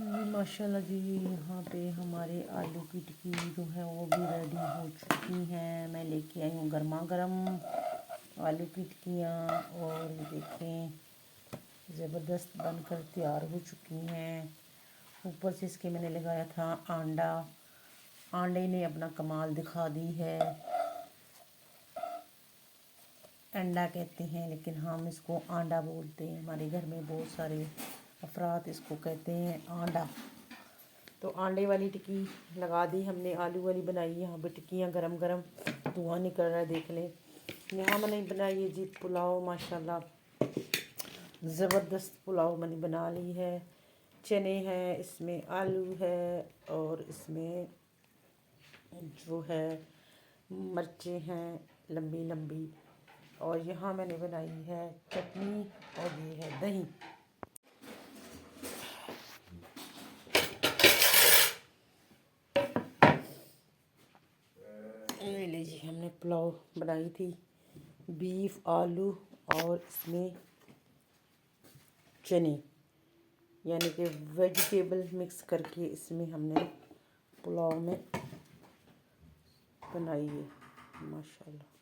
माशाल्लाह जी, यहाँ पे हमारे आलू की टिक्की जो है वो भी रेडी हो चुकी हैं। मैं लेके आई हूँ गर्मा गर्म आलू की टिक्कियाँ, और ये देखें ज़बरदस्त बनकर तैयार हो चुकी हैं। ऊपर से इसके मैंने लगाया था अंडा। अंडे ने अपना कमाल दिखा दी है। अंडा कहते हैं लेकिन हम इसको आंडा बोलते हैं। हमारे घर में बहुत सारे अफराद इसको कहते हैं आंडा। तो आंडे वाली टिक्की लगा दी हमने, आलू वाली बनाई। यहाँ पे टिक्कियाँ गरम गरम धुआं निकल रहा है, देख लें। यहाँ मैंने बनाई है जी पुलाव। माशाल्लाह ज़बरदस्त पुलाव मैंने बना ली है। चने हैं, इसमें आलू है, और इसमें जो है मिर्चें हैं लंबी लंबी, और यहाँ मैंने बनाई है चटनी, और ये है दही। ये लीजिए, हमने पुलाव बनाई थी, बीफ, आलू और इसमें चने, यानी कि वेजिटेबल मिक्स करके इसमें हमने पुलाव में बनाई है। माशाल्लाह।